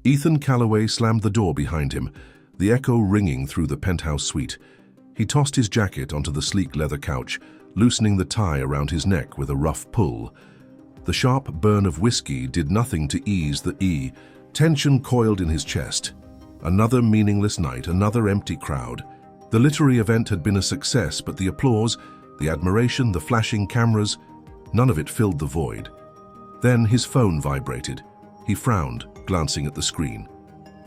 Ethan Calloway slammed the door behind him, the echo ringing through the penthouse suite. He tossed his jacket onto the sleek leather couch, loosening the tie around his neck with a rough pull. The sharp burn of whiskey did nothing to ease the tension coiled in his chest. Another meaningless night, another empty crowd. The literary event had been a success, but the applause, the admiration, the flashing cameras, none of it filled the void. Then his phone vibrated. He frowned, glancing at the screen.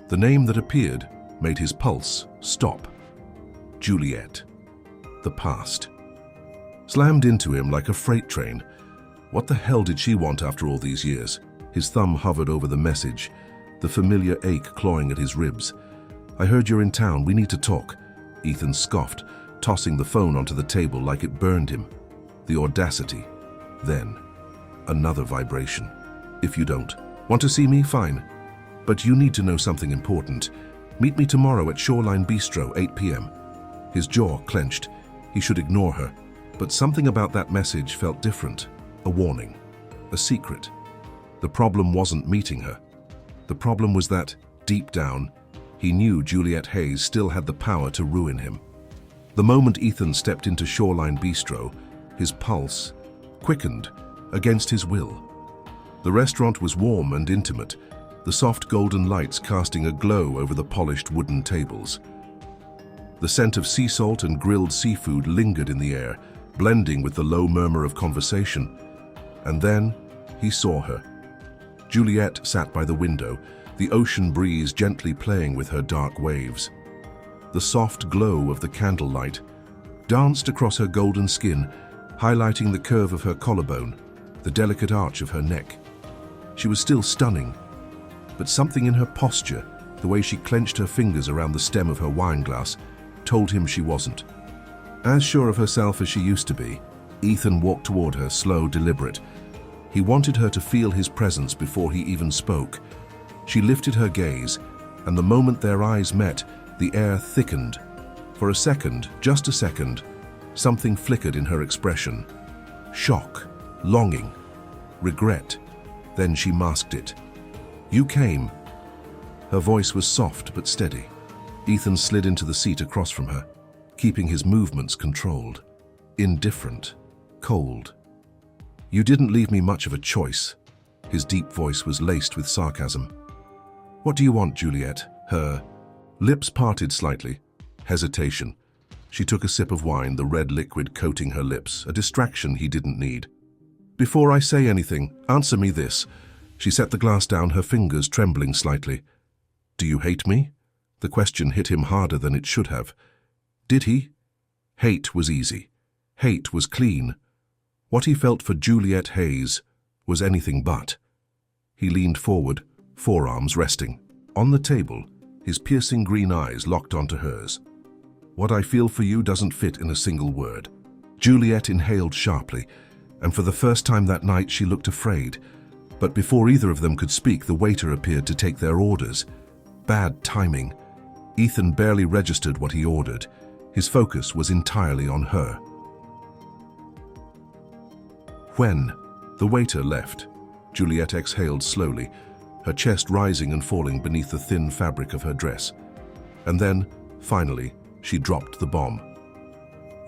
The name that appeared made his pulse stop. Juliet. The past. Slammed into him like a freight train. What the hell did she want after all these years? His thumb hovered over the message, the familiar ache clawing at his ribs. "I heard you're in town. We need to talk." Ethan scoffed, tossing the phone onto the table like it burned him. The audacity. Then, another vibration. "If you don't want to see me, fine. But you need to know something important. Meet me tomorrow at Shoreline Bistro, 8 p.m. His jaw clenched. He should ignore her. But something about that message felt different. A warning. A secret. The problem wasn't meeting her. The problem was that, deep down, he knew Juliet Hayes still had the power to ruin him. The moment Ethan stepped into Shoreline Bistro, his pulse quickened against his will. The restaurant was warm and intimate, the soft golden lights casting a glow over the polished wooden tables. The scent of sea salt and grilled seafood lingered in the air, blending with the low murmur of conversation. And then he saw her. Juliet sat by the window, the ocean breeze gently playing with her dark waves. The soft glow of the candlelight danced across her golden skin, highlighting the curve of her collarbone, the delicate arch of her neck. She was still stunning, but something in her posture, the way she clenched her fingers around the stem of her wine glass, told him she wasn't. As sure of herself as she used to be, Ethan walked toward her, slow, deliberate. He wanted her to feel his presence before he even spoke. She lifted her gaze, and the moment their eyes met, the air thickened. For a second, just a second, something flickered in her expression. Shock, longing, regret. Then she masked it. "You came." Her voice was soft but steady. Ethan slid into the seat across from her, keeping his movements controlled. Indifferent, cold. "You didn't leave me much of a choice." His deep voice was laced with sarcasm. "What do you want, Juliet?" Her lips parted slightly. Hesitation. She took a sip of wine, the red liquid coating her lips, a distraction he didn't need. "Before I say anything, answer me this." She set the glass down, her fingers trembling slightly. "Do you hate me?" The question hit him harder than it should have. Did he? Hate was easy. Hate was clean. What he felt for Juliet Hayes was anything but. He leaned forward, forearms resting. On the table, his piercing green eyes locked onto hers. "What I feel for you doesn't fit in a single word." Juliet inhaled sharply, and for the first time that night she looked afraid. But before either of them could speak, the waiter appeared to take their orders. Bad timing. Ethan barely registered what he ordered. His focus was entirely on her. When the waiter left, Juliet exhaled slowly, her chest rising and falling beneath the thin fabric of her dress. And then, finally, she dropped the bomb.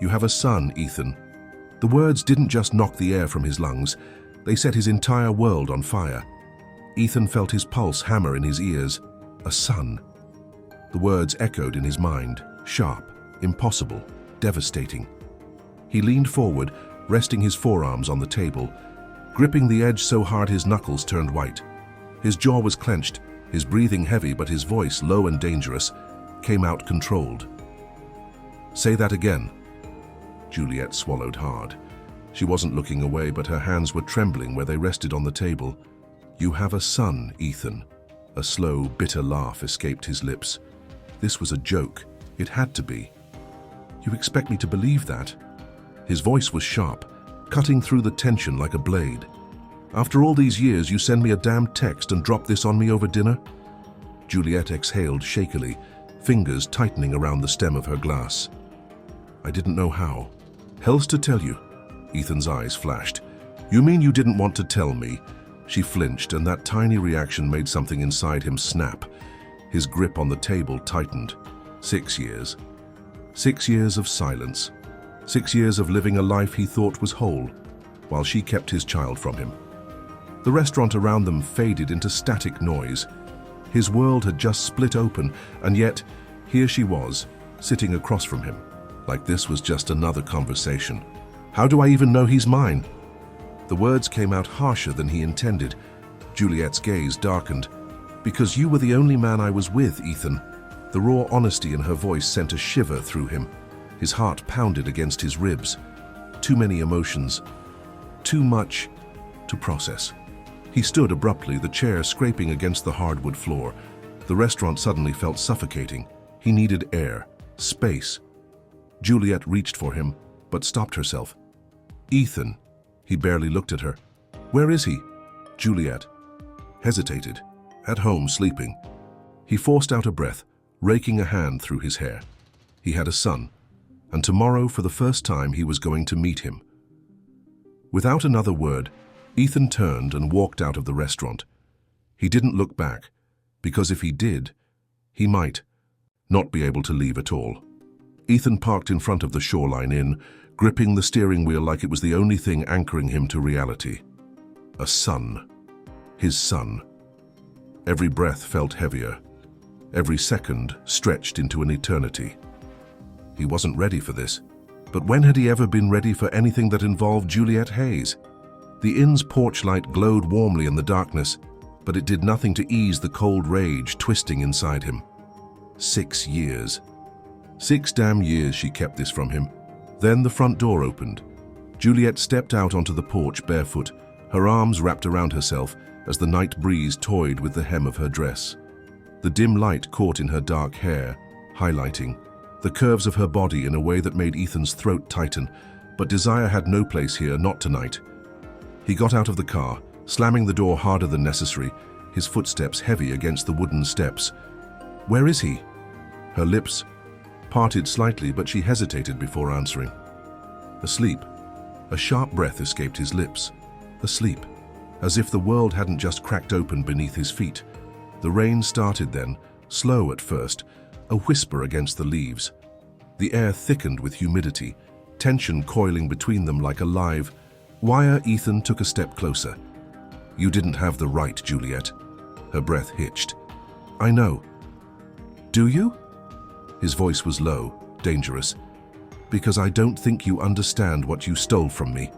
"You have a son, Ethan." The words didn't just knock the air from his lungs, they set his entire world on fire. Ethan felt his pulse hammer in his ears. A son. The words echoed in his mind, sharp, impossible, devastating. He leaned forward, resting his forearms on the table, gripping the edge so hard his knuckles turned white. His jaw was clenched, his breathing heavy, but his voice, low and dangerous, came out controlled. "Say that again." Juliet swallowed hard. She wasn't looking away, but her hands were trembling where they rested on the table. "You have a son, Ethan." A slow, bitter laugh escaped his lips. This was a joke. It had to be. "You expect me to believe that?" His voice was sharp, cutting through the tension like a blade. "After all these years, you send me a damn text and drop this on me over dinner?" Juliet exhaled shakily, fingers tightening around the stem of her glass. "I didn't know how." "Hell's to tell you." Ethan's eyes flashed. "You mean you didn't want to tell me?" She flinched, and that tiny reaction made something inside him snap. His grip on the table tightened. 6 years. 6 years of silence. 6 years of living a life he thought was whole, while she kept his child from him. The restaurant around them faded into static noise. His world had just split open, and yet, here she was, sitting across from him, like this was just another conversation. How do I even know he's mine? The words came out harsher than he intended. Juliet's gaze darkened. Because you were the only man I was with, Ethan. The raw honesty in her voice sent a shiver through him. His heart pounded against his ribs. Too many emotions. Too much to process. He stood abruptly, the chair scraping against the hardwood floor. The restaurant suddenly felt suffocating. He needed air, space. Juliet reached for him, but stopped herself. Ethan. He barely looked at her. Where is he? Juliet hesitated. At home, sleeping. He forced out a breath, raking a hand through his hair. He had a son, and tomorrow, for the first time, he was going to meet him. Without another word, Ethan turned and walked out of the restaurant. He didn't look back, because if he did, he might not be able to leave at all. Ethan parked in front of the Shoreline Inn, gripping the steering wheel like it was the only thing anchoring him to reality. A son. His son. Every breath felt heavier. Every second stretched into an eternity. He wasn't ready for this. But when had he ever been ready for anything that involved Juliet Hayes? The inn's porch light glowed warmly in the darkness, but it did nothing to ease the cold rage twisting inside him. 6 years. 6 damn years she kept this from him. Then the front door opened. Juliet stepped out onto the porch barefoot, her arms wrapped around herself as the night breeze toyed with the hem of her dress. The dim light caught in her dark hair, highlighting the curves of her body in a way that made Ethan's throat tighten, but desire had no place here, not tonight. He got out of the car, slamming the door harder than necessary, his footsteps heavy against the wooden steps. Where is he? Her lips parted slightly, but she hesitated before answering. Asleep. A sharp breath escaped his lips. Asleep. As if the world hadn't just cracked open beneath his feet. The rain started then, slow at first, a whisper against the leaves. The air thickened with humidity, tension coiling between them like a live wire. Ethan took a step closer. You didn't have the right, Juliet. Her breath hitched. I know. Do you? His voice was low, dangerous. Because I don't think you understand what you stole from me.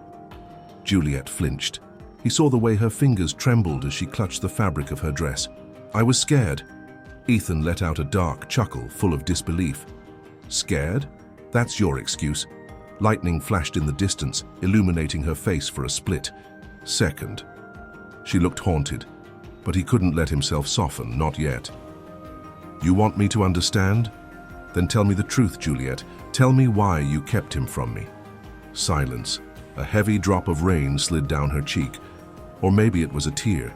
Juliet flinched. He saw the way her fingers trembled as she clutched the fabric of her dress. I was scared. Ethan let out a dark chuckle full of disbelief. Scared? That's your excuse. Lightning flashed in the distance, illuminating her face for a split second. She looked haunted, but he couldn't let himself soften, not yet. You want me to understand? Then tell me the truth, Juliet. Tell me why you kept him from me. Silence. A heavy drop of rain slid down her cheek. Or maybe it was a tear.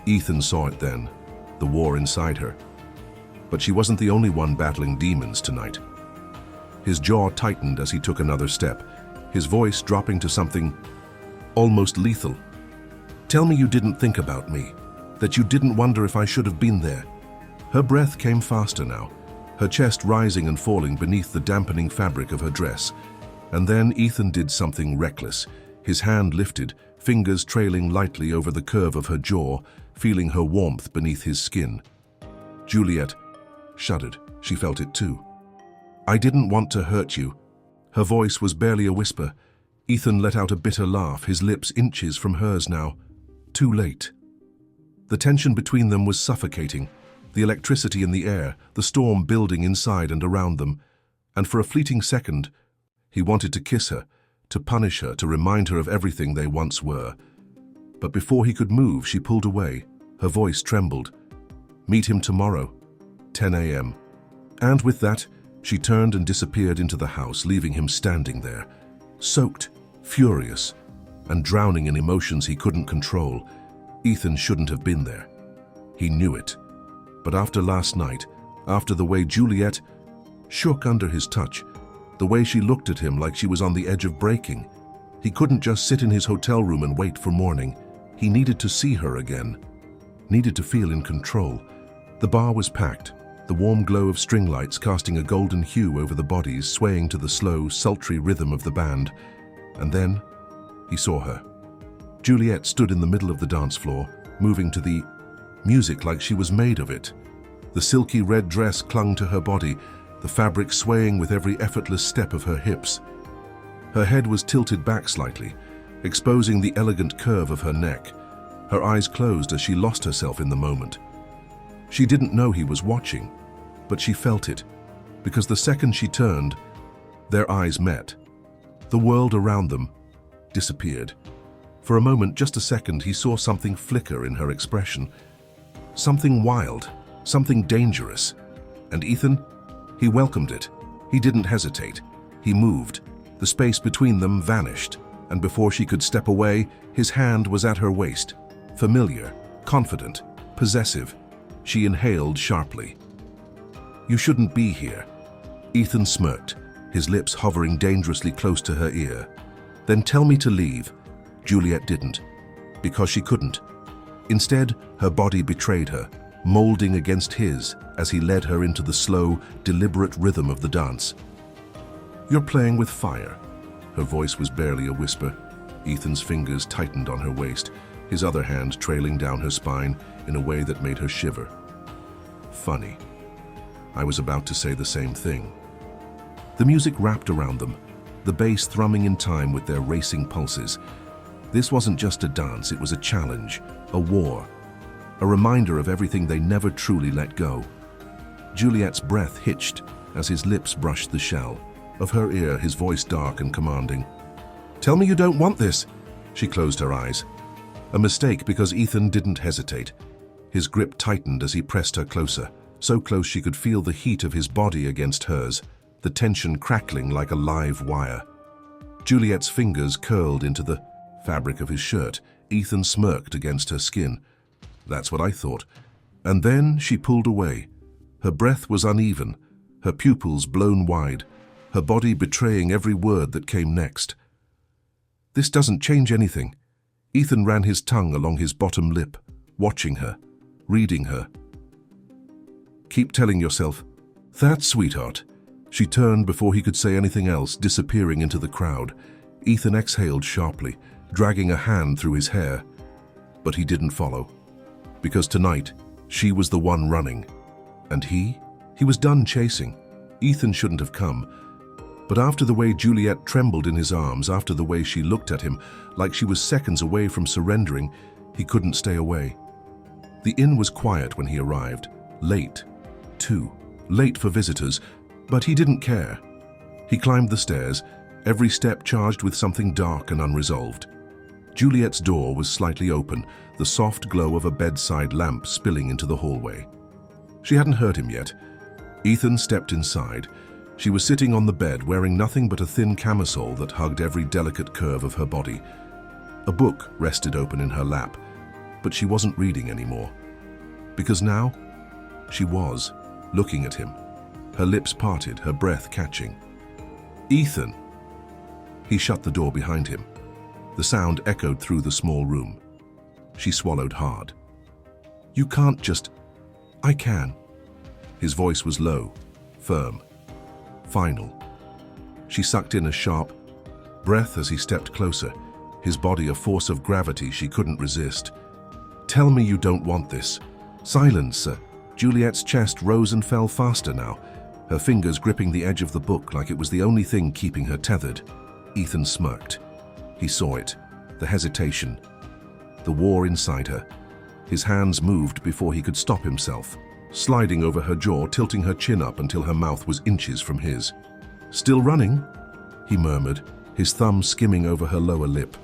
Ethan saw it then, the war inside her. But she wasn't the only one battling demons tonight. His jaw tightened as he took another step, his voice dropping to something almost lethal. Tell me you didn't think about me, that you didn't wonder if I should have been there. Her breath came faster now, her chest rising and falling beneath the dampening fabric of her dress. And then Ethan did something reckless. His hand lifted, fingers trailing lightly over the curve of her jaw, feeling her warmth beneath his skin. Juliet shuddered. She felt it too. I didn't want to hurt you. Her voice was barely a whisper. Ethan let out a bitter laugh, his lips inches from hers now. Too late. The tension between them was suffocating, the electricity in the air, the storm building inside and around them. And for a fleeting second, he wanted to kiss her, to punish her, to remind her of everything they once were. But before he could move, she pulled away. Her voice trembled. Meet him tomorrow, 10 a.m. And with that, she turned and disappeared into the house, leaving him standing there, soaked, furious, and drowning in emotions he couldn't control. Ethan shouldn't have been there. He knew it. But after last night, after the way Juliet shook under his touch, the way she looked at him like she was on the edge of breaking, he couldn't just sit in his hotel room and wait for morning. He needed to see her again, needed to feel in control. The bar was packed, the warm glow of string lights casting a golden hue over the bodies, swaying to the slow, sultry rhythm of the band. And then he saw her. Juliet stood in the middle of the dance floor, moving to the music like she was made of it. The silky red dress clung to her body, the fabric swaying with every effortless step of her hips. Her head was tilted back slightly, exposing the elegant curve of her neck. Her eyes closed as she lost herself in the moment. She didn't know he was watching, but she felt it, because the second she turned, their eyes met. The world around them disappeared. For a moment, just a second, he saw something flicker in her expression. Something wild, something dangerous. And Ethan, he welcomed it. He didn't hesitate. He moved. The space between them vanished, and before she could step away, his hand was at her waist. Familiar, confident, possessive. She inhaled sharply. "You shouldn't be here." Ethan smirked, his lips hovering dangerously close to her ear. "Then tell me to leave." Juliet didn't, because she couldn't. Instead, her body betrayed her, molding against his as he led her into the slow, deliberate rhythm of the dance. "You're playing with fire." Her voice was barely a whisper. Ethan's fingers tightened on her waist, his other hand trailing down her spine in a way that made her shiver. Funny. I was about to say the same thing. The music wrapped around them, the bass thrumming in time with their racing pulses. This wasn't just a dance, it was a challenge, a war, a reminder of everything they never truly let go. Juliet's breath hitched as his lips brushed the shell. Of her ear, his voice dark and commanding. "Tell me you don't want this." She closed her eyes. A mistake, because Ethan didn't hesitate. His grip tightened as he pressed her closer, so close she could feel the heat of his body against hers, the tension crackling like a live wire. Juliet's fingers curled into the fabric of his shirt. Ethan smirked against her skin. "That's what I thought." And then she pulled away. Her breath was uneven, her pupils blown wide, her body betraying every word that came next. "This doesn't change anything." Ethan ran his tongue along his bottom lip, watching her, reading her. "Keep telling yourself, that, sweetheart." She turned before he could say anything else, disappearing into the crowd. Ethan exhaled sharply, dragging a hand through his hair. But he didn't follow. Because tonight, she was the one running. And he was done chasing. Ethan shouldn't have come. But after the way Juliet trembled in his arms, after the way she looked at him, like she was seconds away from surrendering, he couldn't stay away. The inn was quiet when he arrived. Late, too. Late for visitors, but he didn't care. He climbed the stairs, every step charged with something dark and unresolved. Juliet's door was slightly open, the soft glow of a bedside lamp spilling into the hallway. She hadn't heard him yet. Ethan stepped inside. She was sitting on the bed, wearing nothing but a thin camisole that hugged every delicate curve of her body. A book rested open in her lap, but she wasn't reading anymore. Because now, she was looking at him, her lips parted, her breath catching. "Ethan!" He shut the door behind him. The sound echoed through the small room. She swallowed hard. "You can't just..." "I can." His voice was low, firm, final. She sucked in a sharp breath as he stepped closer, his body a force of gravity she couldn't resist. "Tell me you don't want this." "Silence." Juliet's chest rose and fell faster now, her fingers gripping the edge of the book like it was the only thing keeping her tethered. Ethan smirked. He saw it, the hesitation, the war inside her. His hands moved before he could stop himself, sliding over her jaw, tilting her chin up until her mouth was inches from his. "Still running?" he murmured, his thumb skimming over her lower lip.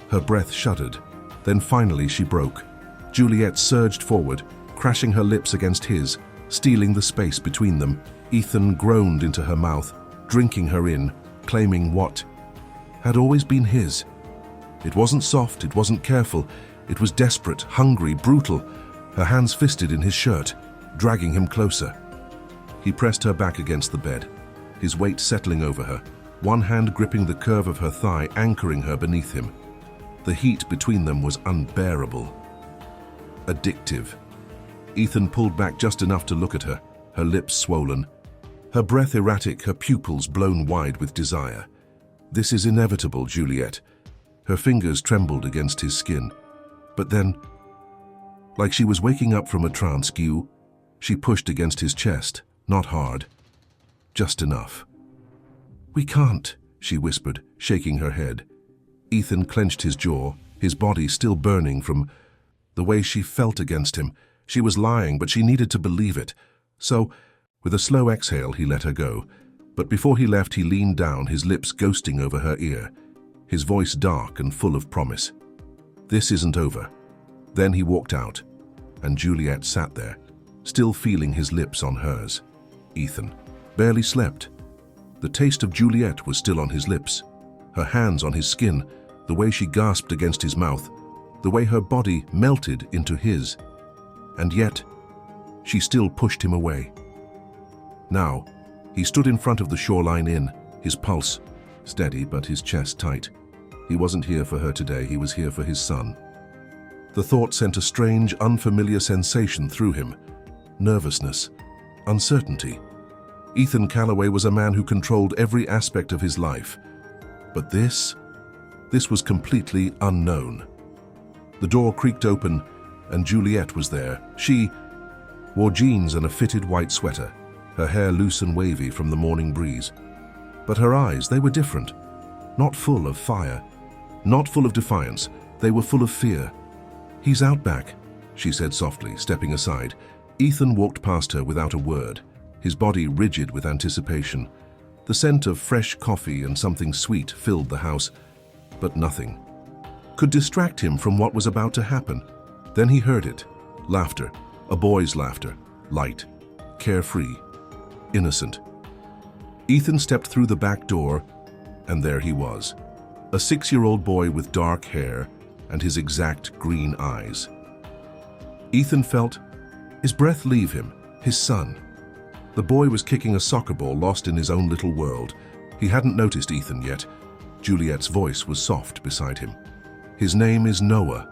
Her breath shuddered. Then finally she broke. Juliet surged forward, crashing her lips against his, stealing the space between them. Ethan groaned into her mouth, drinking her in, claiming what had always been his. It wasn't soft, it wasn't careful, it was desperate, hungry, brutal, her hands fisted in his shirt, dragging him closer. He pressed her back against the bed, his weight settling over her, one hand gripping the curve of her thigh, anchoring her beneath him. The heat between them was unbearable. Addictive. Ethan pulled back just enough to look at her, her lips swollen, her breath erratic, her pupils blown wide with desire. This is inevitable, Juliet. Her fingers trembled against his skin. But then, like she was waking up from a trance, she pushed against his chest, not hard, just enough. "We can't," she whispered, shaking her head. Ethan clenched his jaw, his body still burning from the way she felt against him. She was lying, but she needed to believe it. So, with a slow exhale, he let her go. But before he left, he leaned down, his lips ghosting over her ear, his voice dark and full of promise. "This isn't over." Then he walked out, and Juliet sat there, still feeling his lips on hers. Ethan barely slept. The taste of Juliet was still on his lips, her hands on his skin, the way she gasped against his mouth, the way her body melted into his. And yet, she still pushed him away. Now, he stood in front of the Shoreline Inn, his pulse steady but his chest tight. He wasn't here for her today, he was here for his son. The thought sent a strange, unfamiliar sensation through him. Nervousness, uncertainty. Ethan Calloway was a man who controlled every aspect of his life. But this was completely unknown. The door creaked open, and Juliet was there. She wore jeans and a fitted white sweater, her hair loose and wavy from the morning breeze. But her eyes, they were different. Not full of fire, not full of defiance, they were full of fear. "He's out back," she said softly, stepping aside. Ethan walked past her without a word, his body rigid with anticipation. The scent of fresh coffee and something sweet filled the house, but nothing could distract him from what was about to happen. Then he heard it. Laughter, a boy's laughter, light, carefree, innocent. Ethan stepped through the back door, and there he was, a 6-year-old boy with dark hair and his exact green eyes. Ethan felt his breath leave him, his son. The boy was kicking a soccer ball, lost in his own little world. He hadn't noticed Ethan yet. Juliet's voice was soft beside him. "His name is Noah."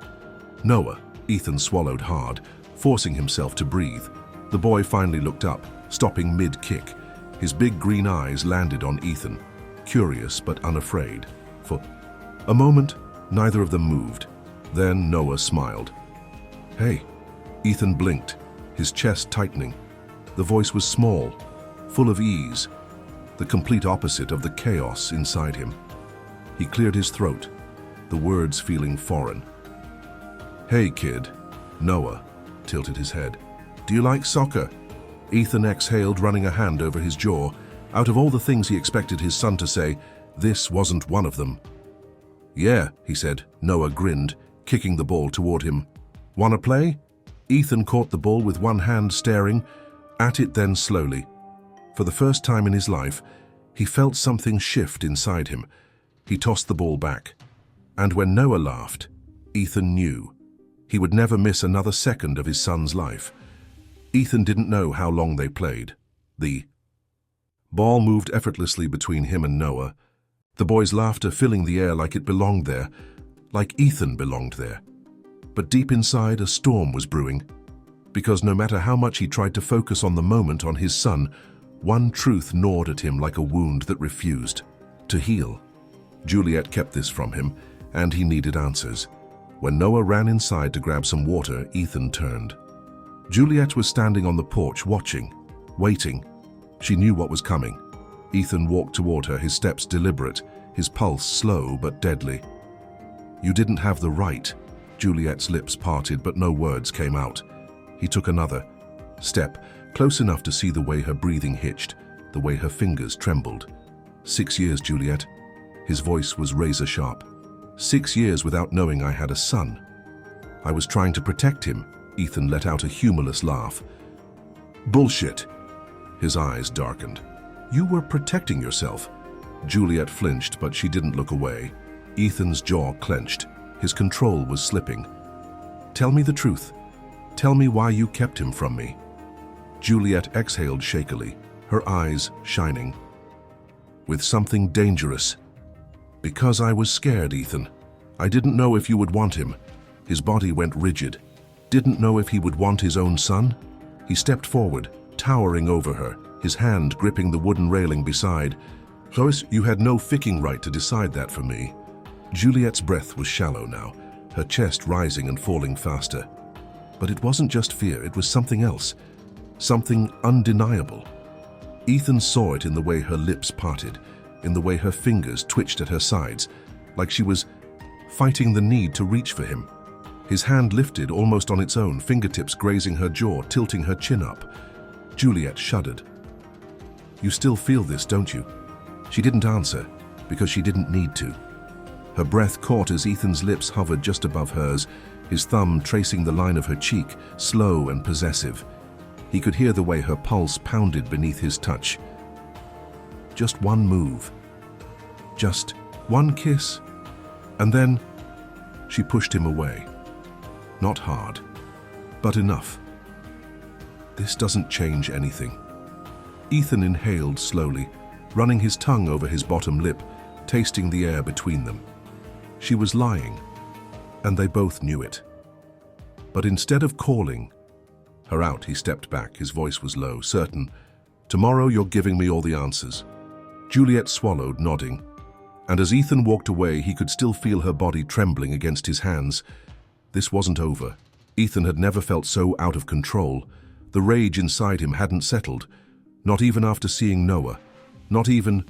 "Noah." Ethan swallowed hard, forcing himself to breathe. The boy finally looked up, stopping mid-kick. His big green eyes landed on Ethan, curious but unafraid. For a moment, neither of them moved. Then Noah smiled. "Hey." Ethan blinked, his chest tightening. The voice was small, full of ease, the complete opposite of the chaos inside him. He cleared his throat, the words feeling foreign. "Hey, kid." Noah tilted his head. "Do you like soccer?" Ethan exhaled, running a hand over his jaw. Out of all the things he expected his son to say, this wasn't one of them. "Yeah," he said. Noah grinned, kicking the ball toward him. "Wanna play?" Ethan caught the ball with one hand, staring at it, then slowly. For the first time in his life, he felt something shift inside him. He tossed the ball back. And when Noah laughed, Ethan knew he would never miss another second of his son's life. Ethan didn't know how long they played. The ball moved effortlessly between him and Noah, the boy's laughter filling the air like it belonged there, like Ethan belonged there. But deep inside, a storm was brewing. Because no matter how much he tried to focus on the moment, on his son, one truth gnawed at him like a wound that refused to heal. Juliet kept this from him, and he needed answers. When Noah ran inside to grab some water, Ethan turned. Juliet was standing on the porch, watching, waiting. She knew what was coming. Ethan walked toward her, his steps deliberate, his pulse slow but deadly. "You didn't have the right." Juliet's lips parted, but no words came out. He took another step, close enough to see the way her breathing hitched, the way her fingers trembled. 6 years, Juliet. His voice was razor sharp. 6 years without knowing I had a son. I was trying to protect him. Ethan let out a humorless laugh. "Bullshit." His eyes darkened. "You were protecting yourself." Juliet flinched, but she didn't look away. Ethan's jaw clenched. His control was slipping. "Tell me the truth. Tell me why you kept him from me." Juliet exhaled shakily, her eyes shining. "With something dangerous." "Because I was scared, Ethan. I didn't know if you would want him." His body went rigid. Didn't know if he would want his own son? He stepped forward, towering over her, his hand gripping the wooden railing beside. "Lois, you had no ficking right to decide that for me." Juliet's breath was shallow now, her chest rising and falling faster. But it wasn't just fear, it was something else. Something undeniable. Ethan saw it in the way her lips parted, in the way her fingers twitched at her sides, like she was fighting the need to reach for him. His hand lifted almost on its own, fingertips grazing her jaw, tilting her chin up. Juliet shuddered. "You still feel this, don't you?" She didn't answer, because she didn't need to. Her breath caught as Ethan's lips hovered just above hers, his thumb tracing the line of her cheek, slow and possessive. He could hear the way her pulse pounded beneath his touch. Just one move. Just one kiss. And then she pushed him away. Not hard, but enough. This doesn't change anything. Ethan inhaled slowly, running his tongue over his bottom lip, tasting the air between them. She was lying, and they both knew it. But instead of calling her out, he stepped back. His voice was low, certain. "Tomorrow you're giving me all the answers." Juliet swallowed, nodding. And as Ethan walked away, he could still feel her body trembling against his hands. This wasn't over. Ethan had never felt so out of control. The rage inside him hadn't settled, not even after seeing Noah, not even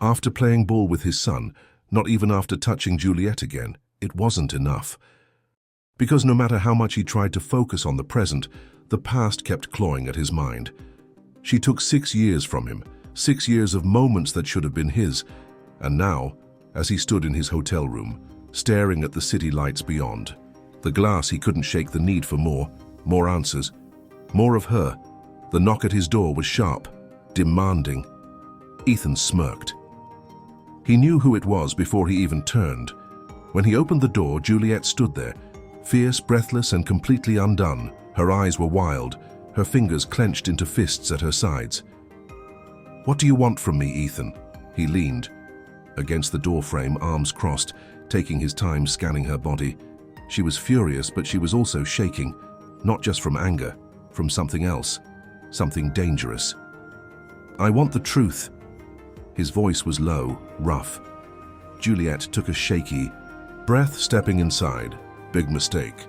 after playing ball with his son, not even after touching Juliet again. It wasn't enough. Because no matter how much he tried to focus on the present, the past kept clawing at his mind. She took 6 years from him, 6 years of moments that should have been his, and now, as he stood in his hotel room, staring at the city lights beyond, the glass he couldn't shake the need for more answers, more of her. The knock at his door was sharp, demanding. Ethan smirked. He knew who it was before he even turned. When he opened the door, Juliet stood there, fierce, breathless, and completely undone. Her eyes were wild, her fingers clenched into fists at her sides. "What do you want from me, Ethan?" He leaned against the doorframe, arms crossed, taking his time scanning her body. She was furious, but she was also shaking, not just from anger, from something else, something dangerous. "I want the truth." His voice was low, rough. Juliet took a shaky breath, stepping inside. Big mistake.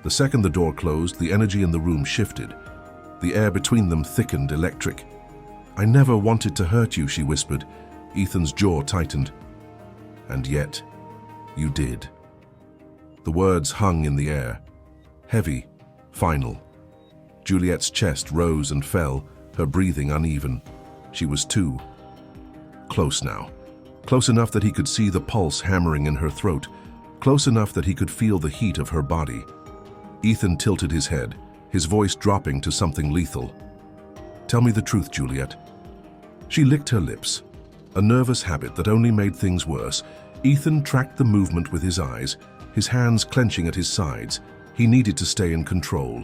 The second the door closed, the energy in the room shifted. The air between them thickened, electric. "I never wanted to hurt you," she whispered. Ethan's jaw tightened. "And yet, you did." The words hung in the air, heavy, final. Juliet's chest rose and fell, her breathing uneven. She was too close now. Close enough that he could see the pulse hammering in her throat. Close enough that he could feel the heat of her body. Ethan tilted his head, his voice dropping to something lethal. "Tell me the truth, Juliet." She licked her lips, a nervous habit that only made things worse. Ethan tracked the movement with his eyes, his hands clenching at his sides. He needed to stay in control.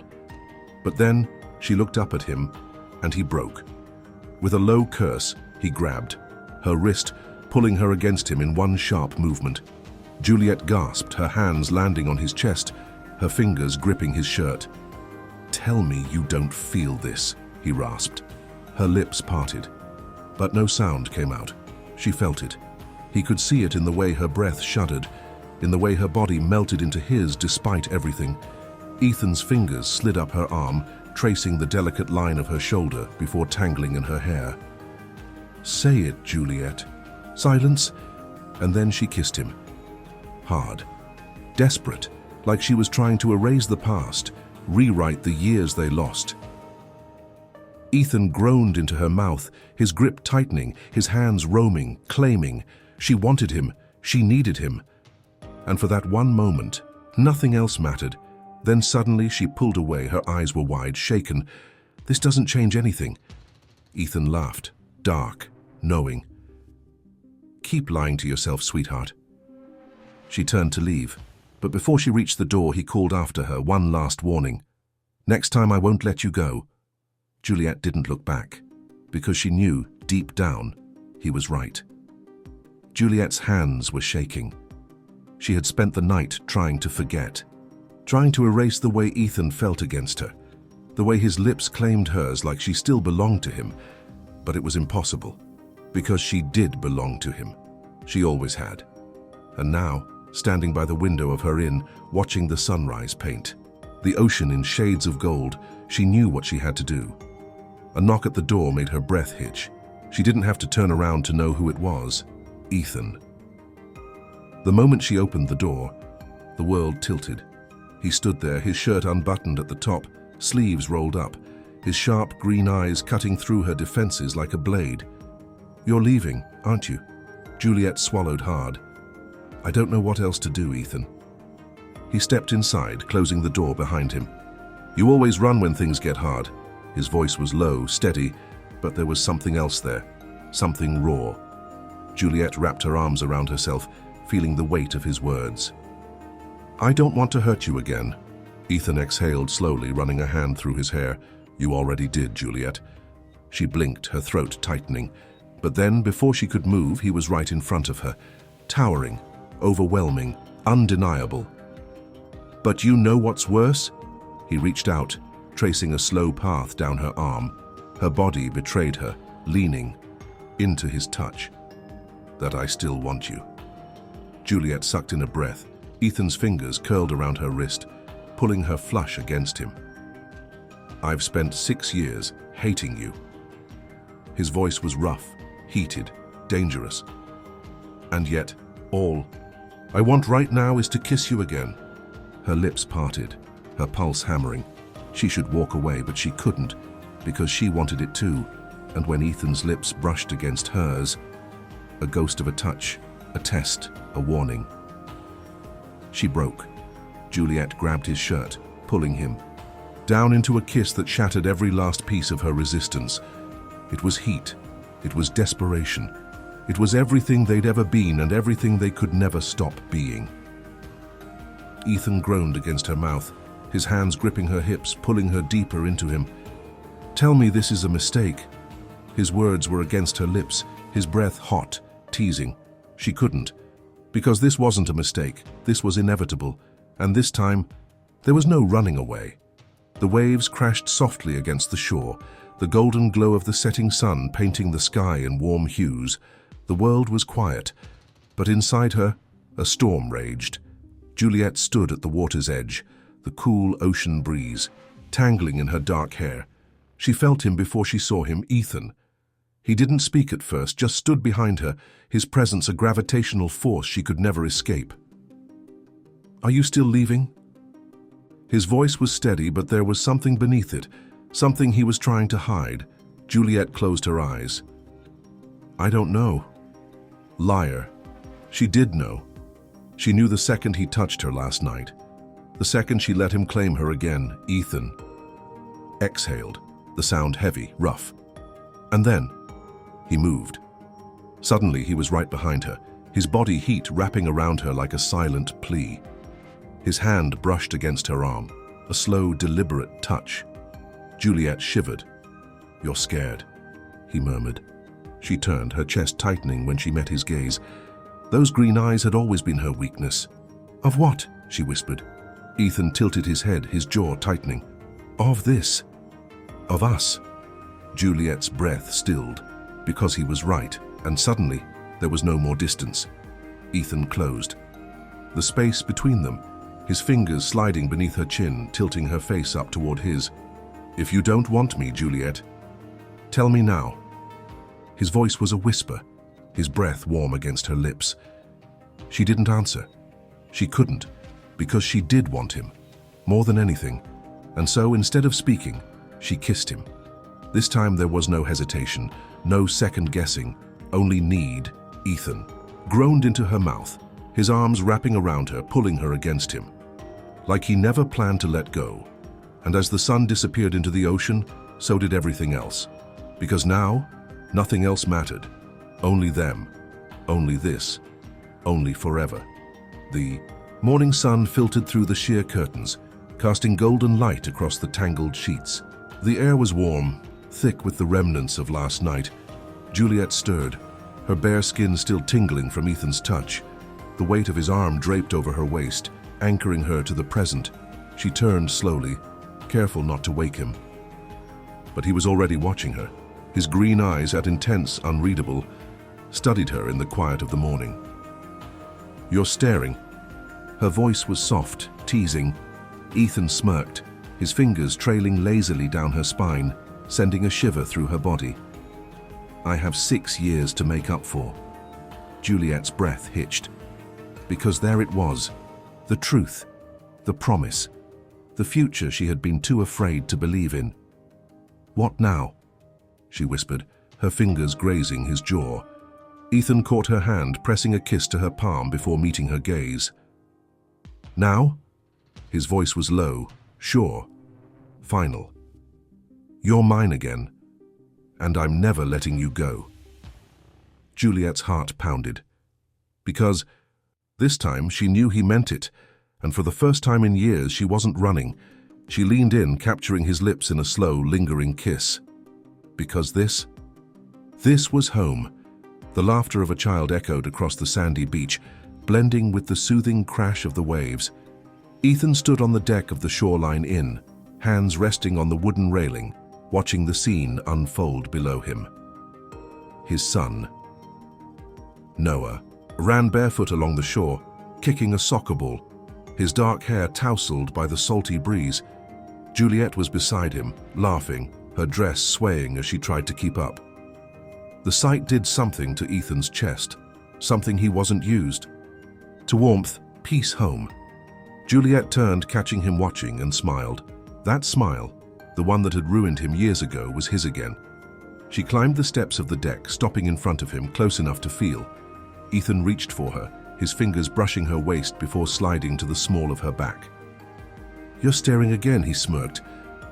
But then she looked up at him, and he broke. With a low curse, he grabbed her wrist, pulling her against him in one sharp movement. Juliet gasped, her hands landing on his chest, her fingers gripping his shirt. "Tell me you don't feel this," he rasped. Her lips parted, but no sound came out. She felt it. He could see it in the way her breath shuddered, in the way her body melted into his despite everything. Ethan's fingers slid up her arm, tracing the delicate line of her shoulder before tangling in her hair. "Say it, Juliet." Silence, and then she kissed him. Hard, desperate, like she was trying to erase the past, rewrite the years they lost. Ethan groaned into her mouth, his grip tightening, his hands roaming, claiming. She wanted him, she needed him. And for that one moment, nothing else mattered. Then suddenly she pulled away, her eyes were wide, shaken. "This doesn't change anything." Ethan laughed, dark, knowing. "Keep lying to yourself, sweetheart." She turned to leave, but before she reached the door, he called after her, one last warning. "Next time I won't let you go." Juliet didn't look back, because she knew, deep down, he was right. Juliet's hands were shaking. She had spent the night trying to forget, trying to erase the way Ethan felt against her, the way his lips claimed hers like she still belonged to him. But it was impossible, because she did belong to him. She always had. And now, standing by the window of her inn, watching the sunrise paint, the ocean in shades of gold, she knew what she had to do. A knock at the door made her breath hitch. She didn't have to turn around to know who it was. Ethan. The moment she opened the door, the world tilted. He stood there, his shirt unbuttoned at the top, sleeves rolled up, his sharp green eyes cutting through her defenses like a blade. "You're leaving, aren't you?" Juliet swallowed hard. "I don't know what else to do, Ethan." He stepped inside, closing the door behind him. "You always run when things get hard." His voice was low, steady, but there was something else there, something raw. Juliet wrapped her arms around herself, feeling the weight of his words. "I don't want to hurt you again." Ethan exhaled slowly, running a hand through his hair. "You already did, Juliet." She blinked, her throat tightening. But then, before she could move, he was right in front of her, towering, overwhelming, undeniable. "But you know what's worse?" He reached out, tracing a slow path down her arm. Her body betrayed her, leaning into his touch. "That I still want you." Juliet sucked in a breath. Ethan's fingers curled around her wrist, pulling her flush against him. "I've spent 6 years hating you." His voice was rough, heated, dangerous. "And yet, all I want right now is to kiss you again." Her lips parted, her pulse hammering. She should walk away, but she couldn't, because she wanted it too. And when Ethan's lips brushed against hers, a ghost of a touch, a test, a warning. She broke. Juliet grabbed his shirt, pulling him down into a kiss that shattered every last piece of her resistance. It was heat. It was desperation. It was everything they'd ever been and everything they could never stop being. Ethan groaned against her mouth, his hands gripping her hips, pulling her deeper into him. "Tell me this is a mistake." His words were against her lips, his breath hot, teasing. She couldn't, because this wasn't a mistake. This was inevitable, and this time, there was no running away. The waves crashed softly against the shore, the golden glow of the setting sun painting the sky in warm hues. The world was quiet, but inside her, a storm raged. Juliet stood at the water's edge, the cool ocean breeze, tangling in her dark hair. She felt him before she saw him, Ethan. He didn't speak at first, just stood behind her, his presence a gravitational force she could never escape. "Are you still leaving?" His voice was steady, but there was something beneath it, something he was trying to hide. Juliet closed her eyes. "I don't know." Liar. She did know. She knew the second he touched her last night. The second she let him claim her again, Ethan. Exhaled, the sound heavy, rough. And then, he moved. Suddenly, he was right behind her, his body heat wrapping around her like a silent plea. His hand brushed against her arm, a slow, deliberate touch. Juliet shivered. "You're scared," he murmured. She turned, her chest tightening when she met his gaze. Those green eyes had always been her weakness. "Of what?" she whispered. Ethan tilted his head, his jaw tightening. "Of this. Of us." Juliet's breath stilled, because he was right, and suddenly there was no more distance. Ethan closed. The space between them, his fingers sliding beneath her chin, tilting her face up toward his. "If you don't want me, Juliet, tell me now." His voice was a whisper, his breath warm against her lips. She didn't answer. She couldn't, because she did want him, more than anything. And so, instead of speaking, she kissed him. This time there was no hesitation, no second guessing, only need. Ethan groaned into her mouth, his arms wrapping around her, pulling her against him. Like he never planned to let go. And as the sun disappeared into the ocean, so did everything else. Because now, nothing else mattered. Only them. Only this. Only forever. The morning sun filtered through the sheer curtains, casting golden light across the tangled sheets. The air was warm, thick with the remnants of last night. Juliet stirred, her bare skin still tingling from Ethan's touch. the weight of his arm draped over her waist, anchoring her to the present. She turned slowly, careful not to wake him. But he was already watching her. His green eyes, at intense, unreadable, studied her in the quiet of the morning. "You're staring." Her voice was soft, teasing. Ethan smirked, his fingers trailing lazily down her spine, sending a shiver through her body. "I have 6 years to make up for." Juliet's breath hitched. Because there it was, the truth, the promise, the future she had been too afraid to believe in. "What now?" she whispered, her fingers grazing his jaw. Ethan caught her hand, pressing a kiss to her palm before meeting her gaze. "Now?" His voice was low, sure, final. "You're mine again, and I'm never letting you go." Juliet's heart pounded. Because this time she knew he meant it, and for the first time in years she wasn't running. She leaned in, capturing his lips in a slow, lingering kiss. Because this was home. The laughter of a child echoed across the sandy beach, blending with the soothing crash of the waves. Ethan stood on the deck of the Shoreline Inn, hands resting on the wooden railing, watching the scene unfold below him. His son, Noah, ran barefoot along the shore, kicking a soccer ball, his dark hair tousled by the salty breeze. Juliet was beside him, laughing, her dress swaying as she tried to keep up. The sight did something to Ethan's chest, something he wasn't used to. Warmth, peace, home. Juliet turned, catching him watching, and smiled. That smile, the one that had ruined him years ago, was his again. She climbed the steps of the deck, stopping in front of him, close enough to feel. Ethan reached for her, his fingers brushing her waist before sliding to the small of her back. "You're staring again," he smirked.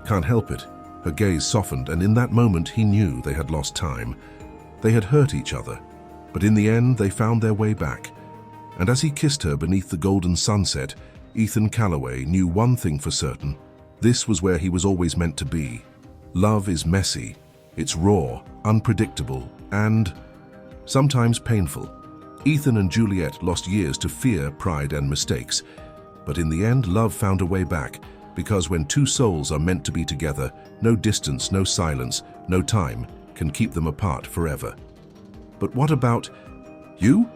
"Can't help it." Her gaze softened, and in that moment he knew they had lost time. They had hurt each other, but in the end they found their way back. And as he kissed her beneath the golden sunset, Ethan Calloway knew one thing for certain. This was where he was always meant to be. Love is messy. It's raw, unpredictable, and sometimes painful. Ethan and Juliet lost years to fear, pride, and mistakes. But in the end, love found a way back, because when two souls are meant to be together, no distance, no silence, no time can keep them apart forever. But what about you?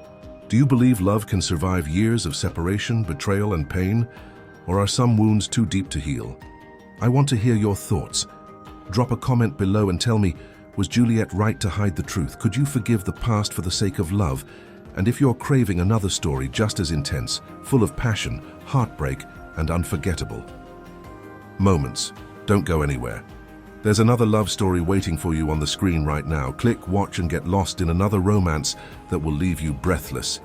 Do you believe love can survive years of separation, betrayal, and pain? Or are some wounds too deep to heal? I want to hear your thoughts. Drop a comment below and tell me, was Juliet right to hide the truth? Could you forgive the past for the sake of love? And if you're craving another story just as intense, full of passion, heartbreak, and unforgettable moments, don't go anywhere. There's another love story waiting for you on the screen right now. Click, watch, and get lost in another romance that will leave you breathless.